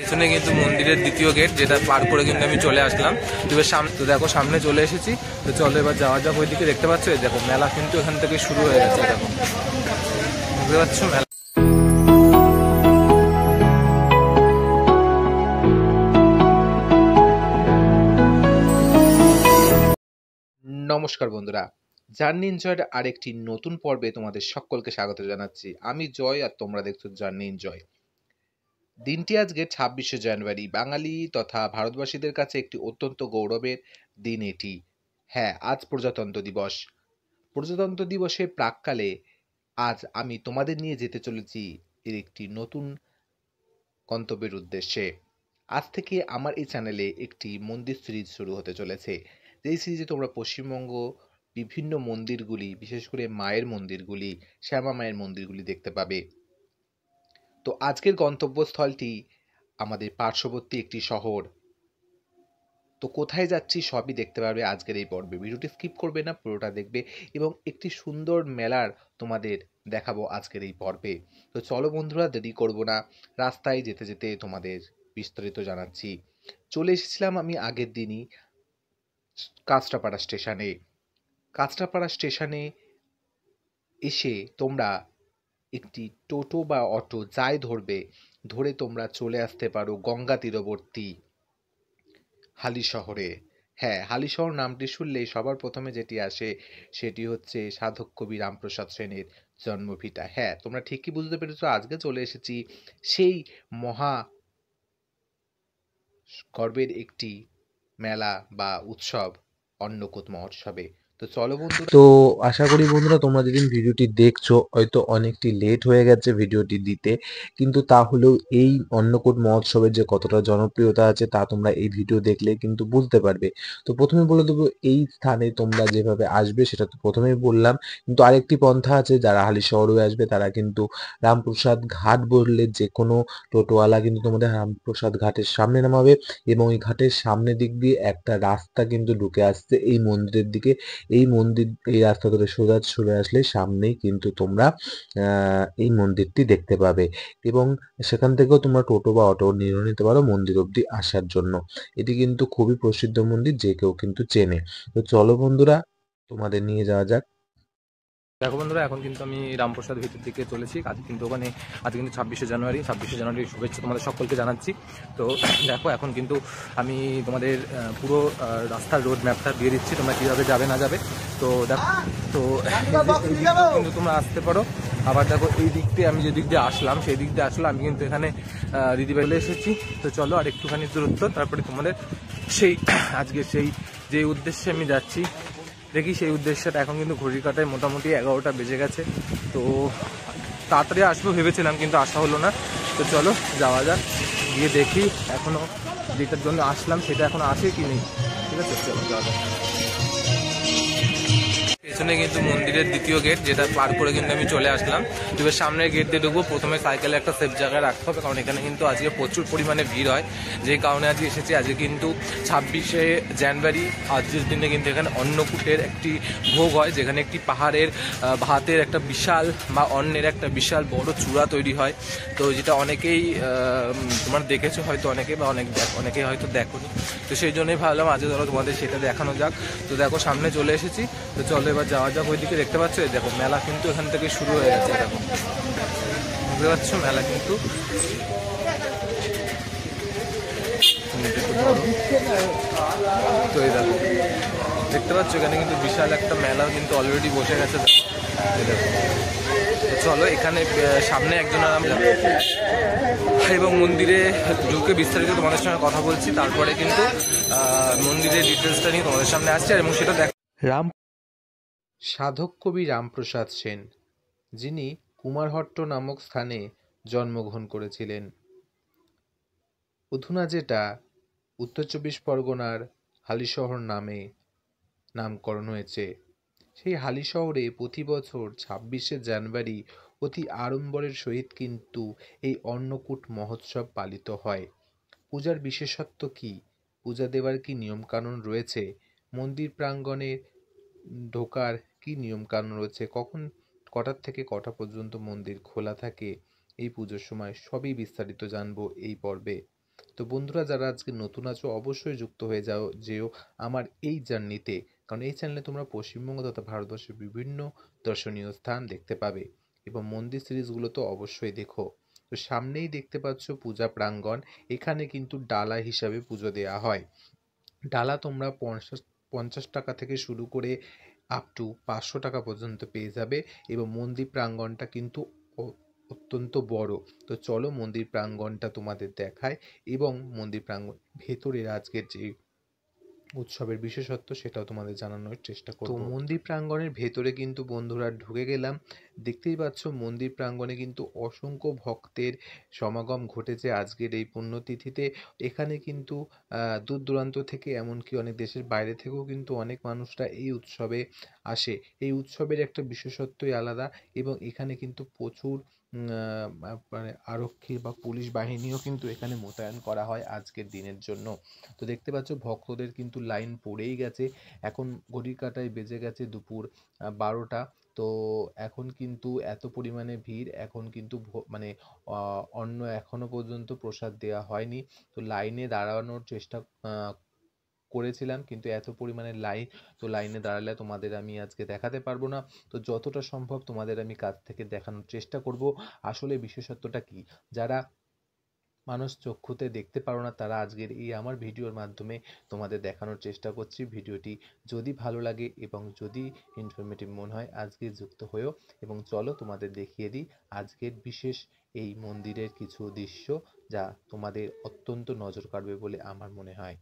পেছনে কিন্তু মন্দিরের দ্বিতীয় গেট, যেটা পার করে কিন্তু আমি চলে আসলাম। তো দেখো সামনে চলে এসেছি। তো চলো এবার যাওয়া যাক ওইদিকে। দেখতে পাচ্ছ দেখো মেলা কিন্তু এখান থেকে শুরু হয়ে গেছে। দেখো বুঝতে পারছো মেলা। নমস্কার বন্ধুরা, জার্নি এনজয়ের আরেকটি নতুন পর্বে তোমাদের সকলকে স্বাগত জানাচ্ছি। আমি জয় আর তোমরা দেখছো জার্নি এনজয়। দিনটি আজকে 26শে জানুয়ারি। বাঙালি তথা ভারতবাসীদের কাছে একটি অত্যন্ত গৌরবের দিন এটি। হ্যাঁ, আজ প্রজাতন্ত্র দিবস। প্রজাতন্ত্র দিবসের প্রাক্কালে আজ আমি তোমাদের নিয়ে যেতে চলেছি এর একটি নতুন গন্তব্যের উদ্দেশ্যে। আজ থেকে আমার এই চ্যানেলে একটি মন্দির সিরিজ শুরু হতে চলেছে। যেই সিরিজে তোমরা পশ্চিমবঙ্গ বিভিন্ন মন্দিরগুলি, বিশেষ করে মায়ের মন্দিরগুলি, শ্যামা মায়ের মন্দিরগুলি দেখতে পাবে। তো আজকের গন্তব্যস্থলটি আমাদের পার্শ্ববর্তী একটি শহর। তো কোথায় যাচ্ছি সবই দেখতে পারবে আজকের এই পর্বে। ভিডিওটি স্কিপ করবে না, পুরোটা দেখবে এবং একটি সুন্দর মেলার তোমাদের দেখাবো আজকের এই পর্বে। তো চলো বন্ধুরা, দেরি করব না, রাস্তায় যেতে যেতে তোমাদের বিস্তারিত জানাচ্ছি। চলে এসেছিলাম আমি আগের দিনই কাঁচরাপাড়া স্টেশনে। কাঁচরাপাড়া স্টেশনে এসে তোমরা একটি টোটো বা অটো যাই ধরবে, ধরে তোমরা চলে আসতে পারো গঙ্গা তীরবর্তী হালিশহরে। হ্যাঁ, হালিশহর নামটি শুনলেই সবার প্রথমে যেটি আসে সেটি হচ্ছে সাধক কবি রামপ্রসাদ সেনের জন্মভিটা। হ্যাঁ, তোমরা ঠিকই বুঝতে পেরেছো, আজকে চলে এসেছি সেই মহা গর্বের একটি মেলা বা উৎসব, অন্নকূট মহোৎসবে। তো চলো বন্ধুরা। তো আশা করি বন্ধুরা তোমরা যেদিন ভিডিওটি দেখছো হয়তো অনেকটি লেট হয়ে গেছে ভিডিওটি দিতে, কিন্তু তাহলেও এই অন্নকূট মহোৎসবের যে কতটা জনপ্রিয়তা আছে তা তোমরা এই ভিডিও দেখলে কিন্তু বুঝতে পারবে। তো প্রথমে বলে দেবো, এই স্থানে তোমরা যেভাবে আসবে সেটা তো প্রথমেই বললাম, কিন্তু আরেকটি পন্থা আছে। যারা হালিশহরে আসবে তারা কিন্তু রামপ্রসাদ ঘাট বললে যে কোনো টোটোওয়ালা কিন্তু তোমাদের রামপ্রসাদ ঘাটের সামনে নামাবে, এবং এই ঘাটের সামনের দিক দিয়ে একটা রাস্তা কিন্তু ঢুকে আসছে এই মন্দিরের দিকে। এই রাস্তা ধরে সোজা চলে আসলে সামনেই কিন্তু তোমরা এই মন্দিরটি দেখতে পাবে, এবং সেখান থেকেও তোমরা টোটো বা অটো নিয়ে নিতে পারো মন্দির অবধি আসার জন্য। এটি কিন্তু খুবই প্রসিদ্ধ মন্দির, যে কেউ কিন্তু চেনে। তো চলো বন্ধুরা, তোমাদের নিয়ে যাওয়া যাক। দেখো বন্ধুরা, এখন কিন্তু আমি রামপ্রসাদ ভিতর দিকে চলেছি। আজ কিন্তু ওখানে আজ কিন্তু 26শে জানুয়ারি শুভেচ্ছা তোমাদের সকলকে জানাচ্ছি। তো দেখো এখন কিন্তু আমি তোমাদের পুরো রাস্তার রোড ম্যাপটা দিয়ে দিচ্ছি, তোমরা কীভাবে যাবে না যাবে। তো দেখো, তো কিন্তু তোমরা আসতে পারো। আবার দেখো এই দিক দিয়ে আমি যে দিক দিয়ে আসলাম সেই দিক দিয়ে আসলে আমি কিন্তু এখানে দিদিবেলে এসেছি। তো চলো আর একটুখানি দূরত্ব, তারপরে তোমাদের সেই আজকে সেই যে উদ্দেশ্যে আমি যাচ্ছি দেখি সেই উদ্দেশ্যটা। এখন কিন্তু ঘড়ির কাটায় মোটামুটি 11টা বেজে গেছে। তো তাড়াতাড়ি আসবো ভেবেছিলাম, কিন্তু আসা হলো না। তো চলো যাওয়া যাক, গিয়ে দেখি এখনও যেটার জন্য আসলাম সেটা এখনো আসে কি নেই। ঠিক আছে, চলো যাওয়া যাক। পেছনে কিন্তু মন্দিরের দ্বিতীয় গেট, যেটা পার করে কিন্তু আমি চলে আসলাম। এবার সামনের গেট দিয়ে ঢুকবো। প্রথমে সাইকেলে একটা সেফ জায়গায় রাখতে হবে, কারণ এখানে কিন্তু আজকে প্রচুর পরিমাণে ভিড় হয়। যে কারণে আজকে এসেছি। আজকে কিন্তু 26শে জানুয়ারি, আজকের দিনে কিন্তু এখানে অন্নকূটের একটি ভোগ হয়, যেখানে একটি পাহাড়ের ভাতের একটা বিশাল বা অন্নের একটা বিশাল বড় চূড়া তৈরি হয়। তো যেটা অনেকেই তোমরা দেখেছো হয়তো, অনেকে বা অনেকেই হয়তো দেখোনি। তো সেই জন্যই ভাবলাম আজকে ধরো তোমাদের সেটা দেখানো যাক। তো দেখো সামনে চলে এসেছি। তো চলো এবার যাওয়া যাক ওইদিকে। দেখতে পাচ্ছ দেখো মেলা কিন্তু এখান থেকে শুরু হয়ে গেছে। দেখো বুঝতে পারছো মেলা কিন্তু তো এই দেখো দেখতে পাচ্ছ এখানে কিন্তু বিশাল একটা মেলা কিন্তু অলরেডি বসে গেছে। দেখো চলো এখানে সামনে একজন এবং মন্দিরে ঢুকে বিস্তারিত তোমাদের সঙ্গে কথা বলছি। তারপরে কিন্তু মন্দিরের ডিটেলসটা নিয়ে তোমাদের সামনে আসছে এবং সেটা দেখ। সাধক কবি রামপ্রসাদ সেন, যিনি কুমারহট্ট নামক স্থানে জন্মগ্রহণ করেছিলেন। অধুনা যেটা উত্তর চব্বিশ পরগনার হালিশহর নামে নামকরণ হয়েছে, সেই হালিশহরে প্রতি বছর 26শে জানুয়ারি অতি আড়ম্বরের সহিত কিন্তু এই অন্নকূট মহোৎসব পালিত হয়। পূজার বিশেষত্ব কি, পূজা দেওয়ার কি নিয়মকানুন রয়েছে, মন্দির প্রাঙ্গণে ঢোকার কি নিয়মকানুন রয়েছে, কখন কটার থেকে কটা পর্যন্ত মন্দির খোলা থাকে এই পুজোর সময়, সবই বিস্তারিত জানবো এই পর্বে। তো বন্ধুরা, যারা আজকে নতুন আছো অবশ্যই যুক্ত হয়ে যেও আমার এই জার্নিতে, কারণ এই চ্যানেলে তোমরা পশ্চিমবঙ্গ তথা ভারতবর্ষের বিভিন্ন দর্শনীয় স্থান দেখতে পাবে এবং মন্দির সিরিজগুলো তো অবশ্যই দেখো। তো সামনেই দেখতে পাচ্ছ পূজা প্রাঙ্গণ। এখানে কিন্তু ডালা হিসাবে পুজো দেওয়া হয়। ডালা তোমরা 50 টাকা থেকে শুরু করে আপ টু 500 টাকা পর্যন্ত পেয়ে যাবে এবং মন্দির প্রাঙ্গণটা কিন্তু অত্যন্ত বড়। তো চলো মন্দির প্রাঙ্গণটা তোমাদের দেখায় এবং মন্দির প্রাঙ্গণ ভেতরের আজকের যে উৎসবের বিশেষত্ব সেটাও তোমাদের জানানোর চেষ্টা করব। তো মন্দির প্রাঙ্গণের ভেতরে কিন্তু বন্ধুরা ঢুকে গেলাম। দেখতেই পাচ্ছ মন্দির প্রাঙ্গণে কিন্তু অসংখ্য ভক্তের সমাগম ঘটেছে আজকের এই পুণ্যতিথিতে। এখানে কিন্তু দূর দূরান্ত থেকে, এমনকি অনেক দেশের বাইরে থেকেও কিন্তু অনেক মানুষরা এই উৎসবে আসে। এই উৎসবের একটা বিশেষত্বই আলাদা এবং এখানে কিন্তু প্রচুর মানে আরক্ষী বা পুলিশ বাহিনীও কিন্তু এখানে মোতায়েন করা হয় আজকের দিনের জন্য। তো দেখতে পাচ্ছ ভক্তদের কিন্তু লাইন পড়েই গেছে। এখন ঘড়ির কাঁটায় বেজে গেছে দুপুর 12টা। তো এখন কিন্তু এত পরিমাণে ভিড়, এখন কিন্তু মানে অন্ন এখনো পর্যন্ত প্রসাদ দেওয়া হয়নি। তো লাইনে দাঁড়ানোর চেষ্টা করেছিলাম, কিন্তু এত পরিমাণে লাইন, তো লাইনে দাঁড়ালে তোমাদের আমি আজকে দেখাতে পারবো না। তো যতটা সম্ভব তোমাদের আমি কাছ থেকে দেখানোর চেষ্টা করব আসলে বিশেষত্বটা কি। যারা মানুষ চক্ষুতে দেখতে পারো না তারা আজকের এই আমার ভিডিওর মাধ্যমে তোমাদের দেখানোর চেষ্টা করছি। ভিডিওটি যদি ভালো লাগে এবং যদি ইনফরমেটিভ মনে হয় আজকে যুক্ত হয়েও এবং চলো তোমাদের দেখিয়ে দিই আজকের বিশেষ এই মন্দিরের কিছু দৃশ্য, যা তোমাদের অত্যন্ত নজর কাড়বে বলে আমার মনে হয়।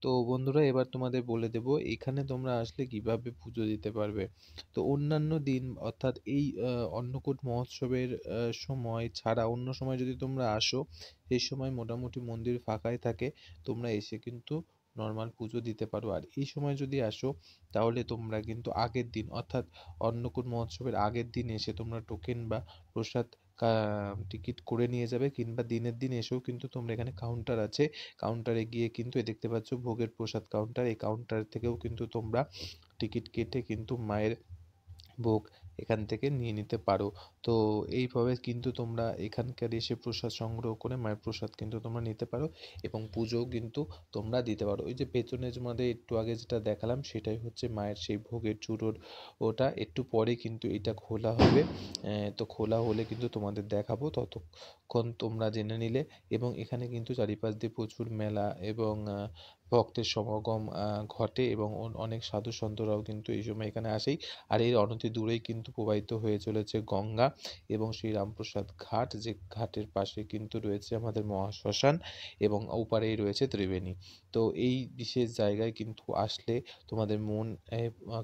তো বন্ধুরা, এবার তোমাদের বলে দেব এখানে তোমরা আসলে কিভাবে পুজো দিতে পারবে। তো অন্যান্য দিন অর্থাৎ এই অন্নকূট মহোৎসবের সময় ছাড়া অন্য সময় যদি তোমরা আসো, এই সময় মোটামুটি মন্দির ফাঁকাই থাকে, তোমরা এসে কিন্তু নর্মাল পুজো দিতে পারো। আর এই সময় যদি আসো তাহলে তোমরা কিন্তু আগের দিন অর্থাৎ অন্নকূট মহোৎসবের আগের দিন এসে তোমরা টোকেন বা প্রসাদ টিকিট করে নিয়ে যাবে, কিংবা দিনের দিন এসেও কিন্তু তোমরা, এখানে কাউন্টার আছে, কাউন্টারে গিয়ে কিন্তু দেখতে পাচ্ছ ভোগের প্রসাদ কাউন্টার, এই কাউন্টার থেকেও কিন্তু তোমরা টিকিট কেটে কিন্তু মায়ের ভোগ এখান থেকে নিয়ে নিতে পারো। তো এইভাবে কিন্তু তোমরা এখানকার এসে প্রসাদ সংগ্রহ করে মায়ের প্রসাদ কিন্তু তোমরা নিতে পারো এবং পুজোও কিন্তু তোমরা দিতে পারো। ওই যে পেছনে তোমাদের একটু আগে যেটা দেখালাম সেটাই হচ্ছে মায়ের সেই ভোগের চুড়োর, ওটা একটু পরে কিন্তু এটা খোলা হবে। তো খোলা হলে কিন্তু তোমাদের দেখাবো, ততক্ষণ তোমরা জেনে নিলে। এবং এখানে কিন্তু চারিপাশ দিয়ে প্রচুর মেলা এবং ভক্তের সমাগম ঘটে এবং অনেক সাধু সন্তরাও কিন্তু এই সময় এখানে আসেই। আর এর অনতি দূরেই কিন্তু প্রবাহিত হয়ে চলেছে গঙ্গা এবং শ্রী রামপ্রসাদ ঘাট, যে ঘাটের পাশে কিন্তু রয়েছে আমাদের মহাশ্মশান এবং ওপারেই রয়েছে ত্রিবেণী। তো এই বিশেষ জায়গায় কিন্তু আসলে তোমাদের মন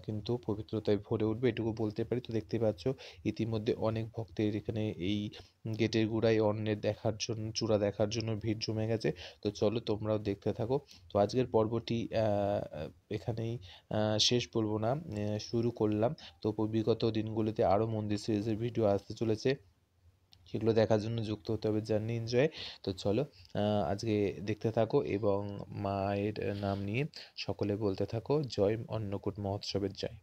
কিন্তু পবিত্রতায় ভরে উঠবে, এটুকু বলতে পারি। তো দেখতে পাচ্ছ ইতিমধ্যে অনেক ভক্তের এখানে এই গেটের গোড়ায় অন্নের দেখার জন্য, চূড়া দেখার জন্য ভিড় জমে গেছে। তো চলো তোমরাও দেখতে থাকো। তো আজকের পর্বটি এখানেই শেষ বলবো না, শুরু করলাম। তো বিগত দিনগুলোতে আরও মন্দির সিরিজের ভিডিও আসতে চলেছে, সেগুলো দেখার জন্য যুক্ত হতে হবে জার্নি এনজয়। তো চলো আজকে দেখতে থাকো এবং মায়ের নাম নিয়ে সকলে বলতে থাকো, জয় অন্নকূট মহোৎসবের জয়।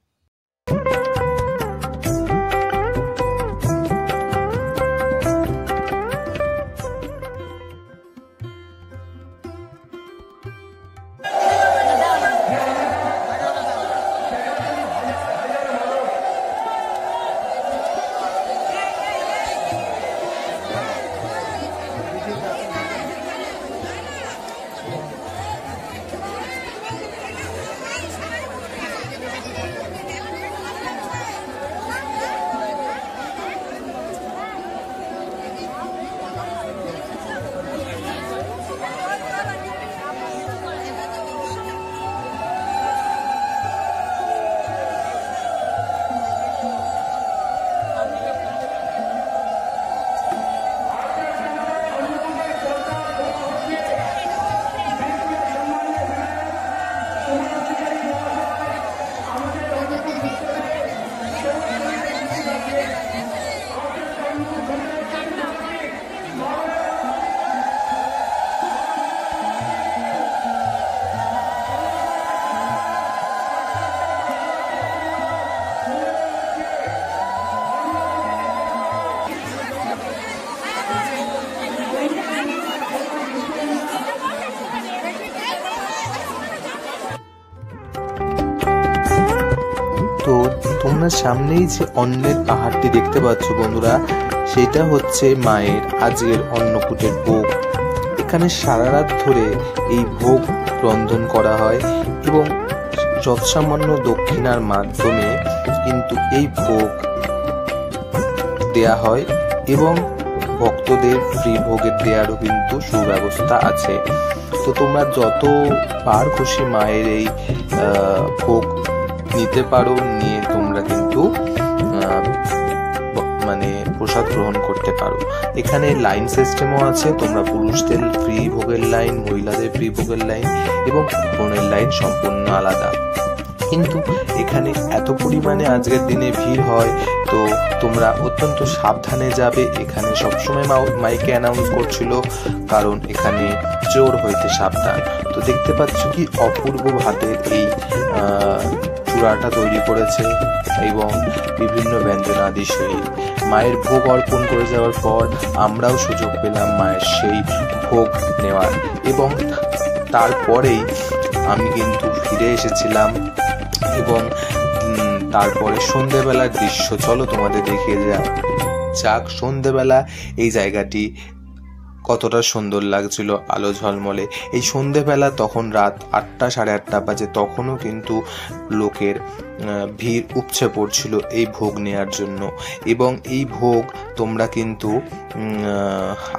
তো তোমরা সামনেই যে অন্নের পাহাড়টি দেখতে পাচ্ছ বন্ধুরা, সেটা হচ্ছে মায়ের আজকের অন্নকূটের ভোগ। এখানে সারা রাত ধরে এই ভোগ রন্ধন করা হয় এবং যৎসামান্য দক্ষিণার মাধ্যমে কিন্তু এই ভোগ দেয়া হয় এবং ভক্তদের ফ্রি ভোগের দেওয়ারও কিন্তু সুব্যবস্থা আছে। তো তোমরা যতবার খুশি মায়ের এই ভোগ নিতে পারো, নিয়ে তোমরা কিন্তু মানে প্রসাদ গ্রহণ করতে পারো। এখানে লাইন সিস্টেমও আছে, তোমরা পুরুষদের ফ্রি ভোগের লাইন, মহিলাদের ফ্রি ভোগের লাইন এবং বোনের লাইন সম্পূর্ণ আলাদা। কিন্তু এখানে এত পরিমাণে আজকের দিনে ভিড় হয়, তো তোমরা অত্যন্ত সাবধানে যাবে। এখানে সবসময় মাইকে অ্যানাউন্স করছিল, কারণ এখানে চোর হইতে সাবধান। তো দেখতে পাচ্ছ কি অপূর্ব ভাতের এই চূড়াটা তৈরি করেছে এবং বিভিন্ন ব্যঞ্জনাদি সহিত মায়ের ভোগ অর্পণ করে যাওয়ার পর আমরাও সুযোগ পেলাম মায়ের সেই ভোগ নেওয়ার, এবং তারপরেই আমি কিন্তু ফিরে এসেছিলাম এবং তারপরে সন্ধেবেলার দৃশ্য চলো তোমাদের দেখিয়ে যাক। সন্ধেবেলা এই জায়গাটি কতটা সুন্দর লাগছিল, আলো ঝলমলে। এই সন্ধেবেলা তখন রাত 8টা 8:30 বাজে, তখনও কিন্তু লোকের ভিড় উপচে পড়ছিল এই ভোগ নেয়ার জন্য। এবং এই ভোগ তোমরা কিন্তু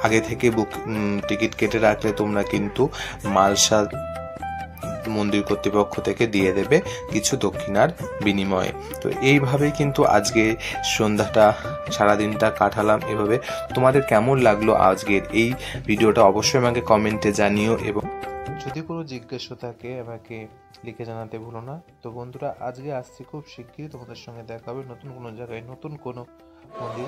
আগে থেকে টিকিট কেটে রাখলে তোমরা কিন্তু মালসা মন্দির কর্তৃপক্ষ থেকে দিয়ে দেবে কিছু দক্ষিণার বিনিময়ে। তো এইভাবেই কিন্তু আজকে সন্ধ্যাটা সারাদিনটা কাটালাম এভাবে। তোমাদের কেমন লাগলো আজকের এই ভিডিওটা অবশ্যই আমাকে কমেন্টে জানিও, এবং যদি কোনো জিজ্ঞাসা থাকে আমাকে লিখে জানাতে ভুলো না। তো বন্ধুরা আজকে আসছি, খুব শিগগিরই তোমাদের সঙ্গে দেখা হবে নতুন কোনো জায়গায়, নতুন কোনো মন্দির